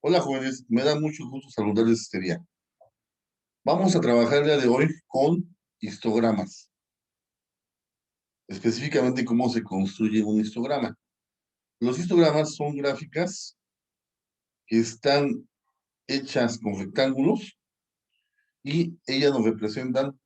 Hola jóvenes, me da mucho gusto saludarles este día. Vamos a trabajar el día de hoy con histogramas, específicamente cómo se construye un histograma. Los histogramas son gráficas que están hechas con rectángulos y ellas nos representan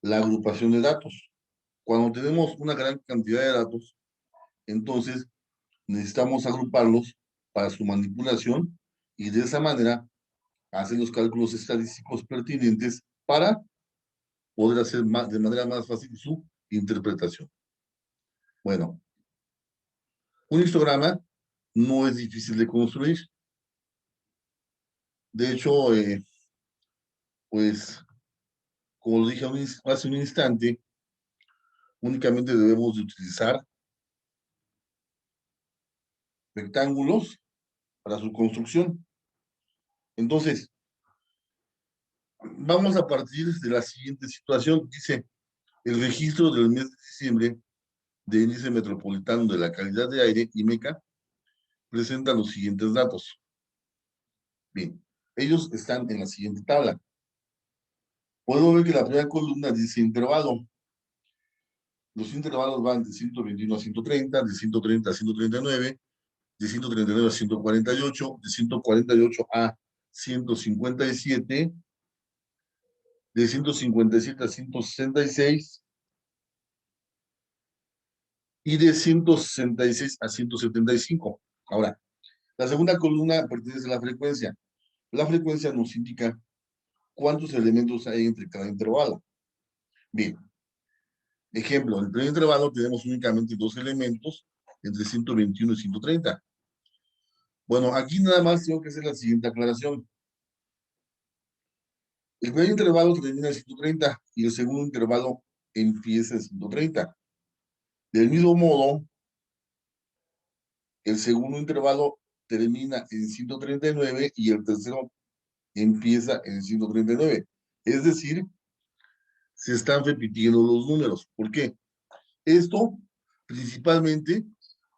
la agrupación de datos. Cuando tenemos una gran cantidad de datos, entonces necesitamos agruparlos para su manipulación y de esa manera hacer los cálculos estadísticos pertinentes para poder hacer de manera más fácil su interpretación. Bueno, un histograma no es difícil de construir. De hecho, pues, como lo dije hace un instante, únicamente debemos de utilizar rectángulos para su construcción. Entonces, vamos a partir de la siguiente situación. Dice, el registro del mes de diciembre de índice metropolitano de la calidad de aire, IMECA, presenta los siguientes datos. Bien, ellos están en la siguiente tabla. Puedo ver que la primera columna dice intervalo. Los intervalos van de 121 a 130, de 130 a 139, de 139 a 148, de 148 a 157, de 157 a 166 y de 166 a 175. Ahora, la segunda columna pertenece a la frecuencia. La frecuencia nos indica cuántos elementos hay entre cada intervalo. Bien, ejemplo, en el primer intervalo tenemos únicamente dos elementos entre 121 y 130. Bueno, aquí nada más tengo que hacer la siguiente aclaración. El primer intervalo termina en 130 y el segundo intervalo empieza en 130. Del mismo modo, el segundo intervalo termina en 139 y el tercero empieza en 139. Es decir, se están repitiendo los números. ¿Por qué? Esto principalmente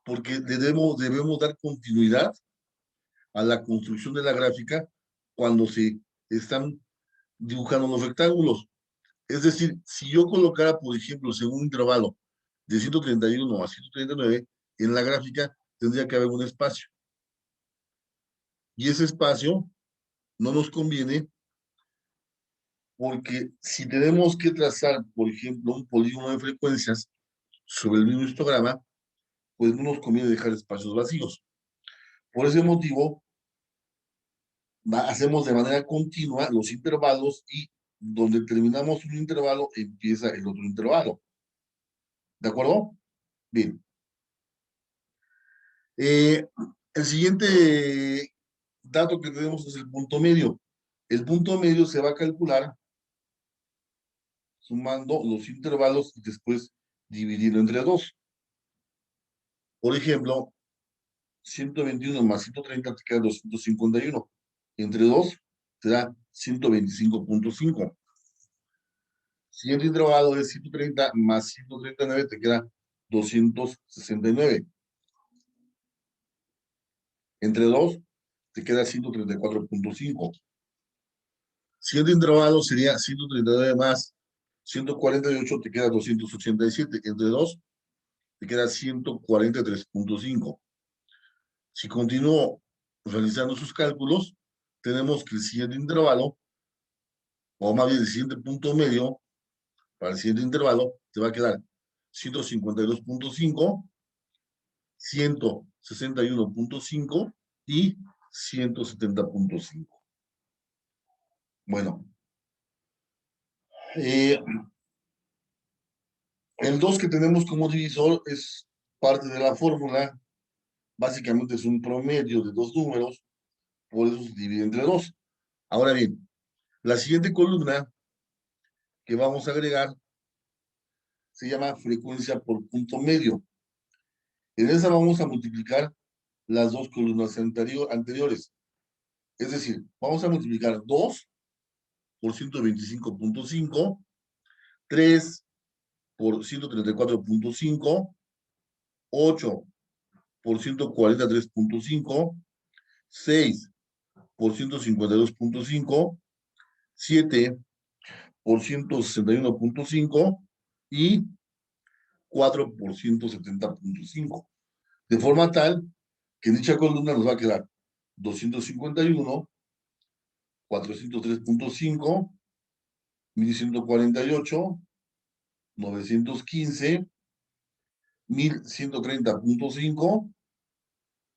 porque debemos dar continuidad a la construcción de la gráfica cuando se están dibujando los rectángulos. Es decir, si yo colocara, por ejemplo, según un intervalo de 131 a 139, en la gráfica tendría que haber un espacio. Y ese espacio no nos conviene porque si tenemos que trazar, por ejemplo, un polígono de frecuencias sobre el mismo histograma, pues no nos conviene dejar espacios vacíos. Por ese motivo, hacemos de manera continua los intervalos y donde terminamos un intervalo, empieza el otro intervalo. ¿De acuerdo? Bien. El siguiente dato que tenemos es el punto medio. El punto medio se va a calcular sumando los intervalos y después dividiendo entre dos. Por ejemplo, 121 más 130 te queda 251. Entre 2 te da 125.5. Siguiente intervalo es 130 más 139 te queda 269. Entre 2 te queda 134.5. Siguiente intervalo sería 139 más 148 te queda 287. Entre 2 te queda 143.5. Si continúo realizando sus cálculos, tenemos que el siguiente intervalo, o más bien el siguiente punto medio, para el siguiente intervalo, te va a quedar 152.5, 161.5 y 170.5. Bueno, eh, el 2 que tenemos como divisor es parte de la fórmula. Básicamente es un promedio de dos números, por eso se divide entre dos. Ahora bien, la siguiente columna que vamos a agregar se llama frecuencia por punto medio. En esa vamos a multiplicar las dos columnas anteriores. Es decir, vamos a multiplicar 2 por 125.5, 3 por 134.5, 8 por 143.5, 6 por 152.5, 7 por 161.5 y 4 por 170.5. De forma tal que en dicha columna nos va a quedar 251, 403.5, 1148, 915, 1130.5,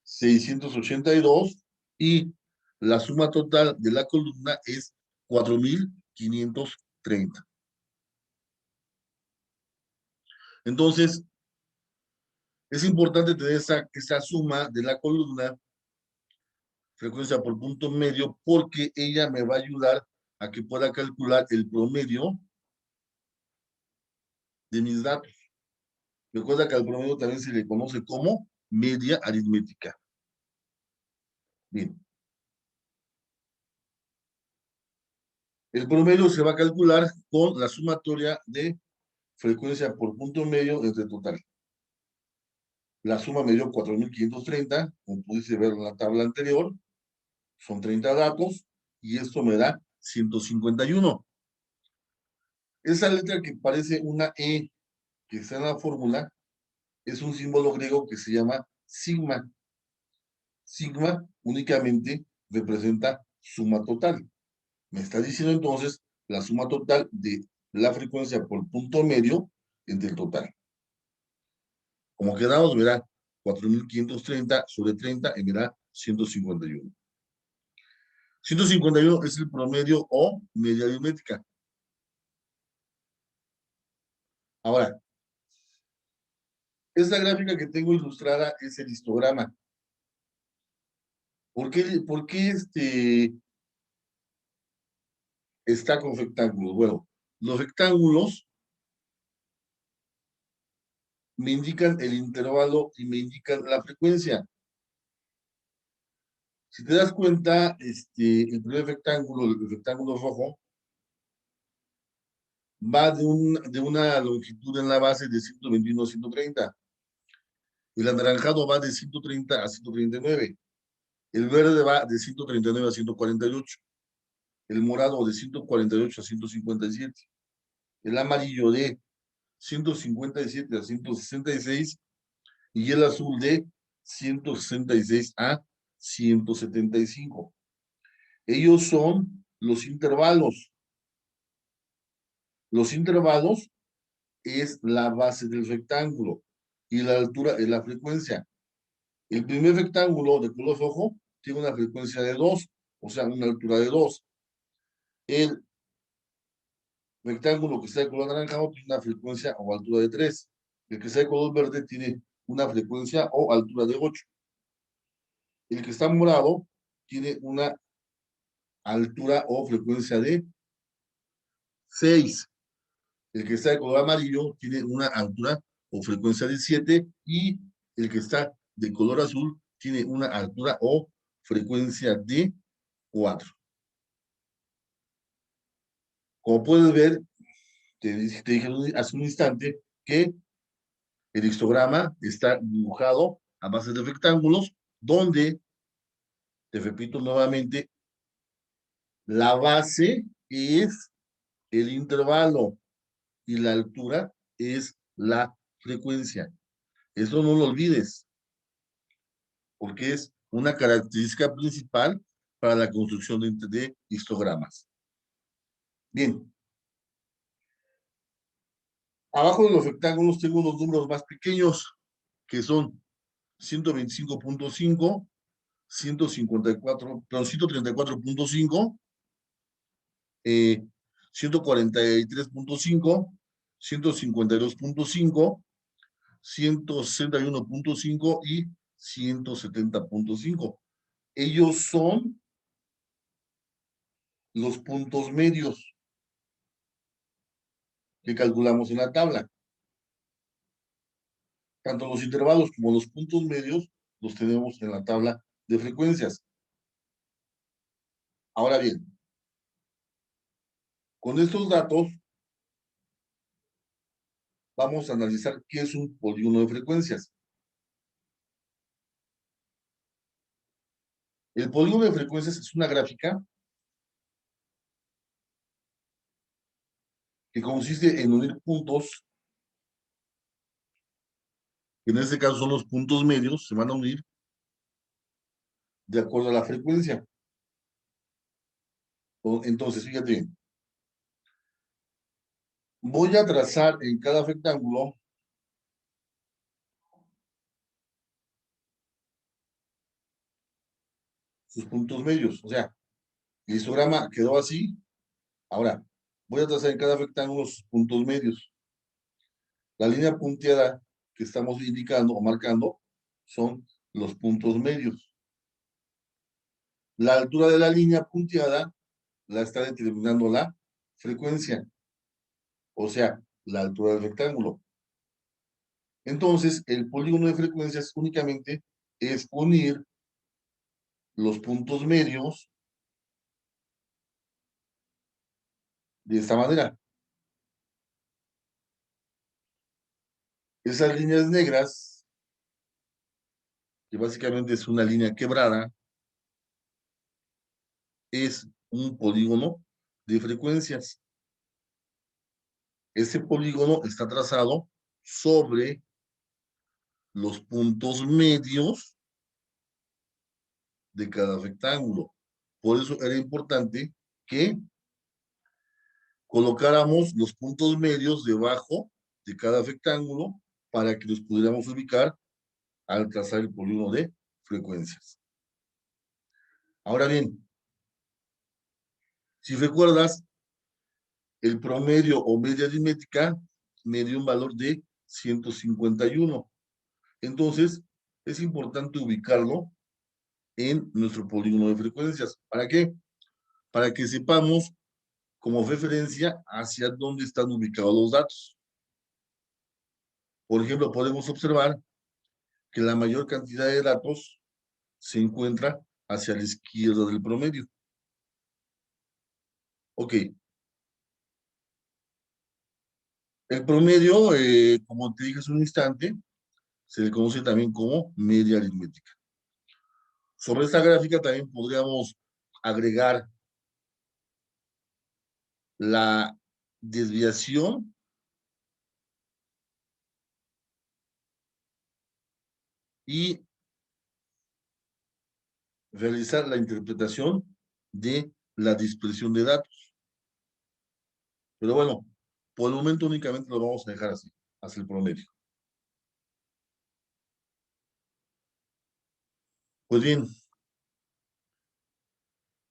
682 y la suma total de la columna es 4530. Entonces, es importante tener esa suma de la columna, frecuencia por punto medio, porque ella me va a ayudar a que pueda calcular el promedio de mis datos. Recuerda que al promedio también se le conoce como media aritmética. Bien. El promedio se va a calcular con la sumatoria de frecuencia por punto medio entre total. La suma me dio 4530, como pudiste ver en la tabla anterior, son 30 datos, y esto me da 151. Esa letra que parece una E que está en la fórmula es un símbolo griego que se llama sigma. Sigma únicamente representa suma total. Me está diciendo entonces la suma total de la frecuencia por punto medio entre el total. Como quedamos, verá 4530 sobre 30 y me da 151. 151 es el promedio o media aritmética. Ahora, esta gráfica que tengo ilustrada es el histograma. ¿Por qué está con rectángulos? Bueno, los rectángulos me indican el intervalo y me indican la frecuencia. Si te das cuenta, el primer rectángulo, el rectángulo rojo, va de una longitud en la base de 121 a 130. El anaranjado va de 130 a 139. El verde va de 139 a 148. El morado de 148 a 157. El amarillo de 157 a 166 y el azul de 166 a 175. Ellos son los intervalos. Los intervalos es la base del rectángulo y la altura es la frecuencia. El primer rectángulo de color rojo tiene una frecuencia de 2, o sea, una altura de 2. El rectángulo que está de color anaranjado tiene una frecuencia o altura de 3. El que está de color verde tiene una frecuencia o altura de 8. El que está morado tiene una altura o frecuencia de 6. El que está de color amarillo tiene una altura o frecuencia de 7 y el que está de color azul tiene una altura o frecuencia de 4. Como puedes ver, te dije hace un instante que el histograma está dibujado a base de rectángulos donde, te repito nuevamente, la base es el intervalo y la altura es la frecuencia. Eso no lo olvides, porque es una característica principal para la construcción de histogramas. Bien, abajo de los rectángulos tengo unos números más pequeños, que son 125.5, 154, perdón, 134.5, 143.5, 152.5, 161.5 y 170.5. Ellos son los puntos medios que calculamos en la tabla. Tanto los intervalos como los puntos medios los tenemos en la tabla de frecuencias. Ahora bien, con estos datos vamos a analizar qué es un polígono de frecuencias. El polígono de frecuencias es una gráfica que consiste en unir puntos, que en este caso son los puntos medios, se van a unir de acuerdo a la frecuencia. Entonces, fíjate bien, voy a trazar en cada rectángulo sus puntos medios. O sea, el histograma quedó así. Ahora, voy a trazar en cada rectángulo sus puntos medios. La línea punteada que estamos indicando o marcando son los puntos medios. La altura de la línea punteada la está determinando la frecuencia, o sea, la altura del rectángulo. Entonces, el polígono de frecuencias únicamente es unir los puntos medios de esta manera. Esas líneas negras, que básicamente es una línea quebrada, es un polígono de frecuencias. Ese polígono está trazado sobre los puntos medios de cada rectángulo. Por eso era importante que colocáramos los puntos medios debajo de cada rectángulo para que los pudiéramos ubicar al trazar el polígono de frecuencias. Ahora bien, si recuerdas, el promedio o media aritmética me dio un valor de 151. Entonces, es importante ubicarlo en nuestro polígono de frecuencias. ¿Para qué? Para que sepamos como referencia hacia dónde están ubicados los datos. Por ejemplo, podemos observar que la mayor cantidad de datos se encuentra hacia la izquierda del promedio. Ok, el promedio, como te dije hace un instante, se le conoce también como media aritmética. Sobre esta gráfica también podríamos agregar la desviación y realizar la interpretación de la dispersión de datos. Pero bueno, por el momento únicamente lo vamos a dejar así, hasta el promedio. Pues bien,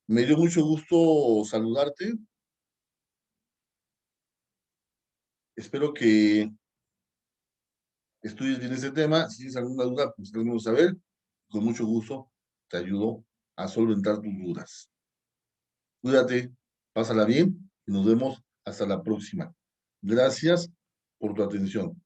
me dio mucho gusto saludarte. Espero que estudies bien este tema. Si tienes alguna duda, pues déjame saber. Con mucho gusto te ayudo a solventar tus dudas. Cuídate, pásala bien y nos vemos hasta la próxima. Gracias por tu atención.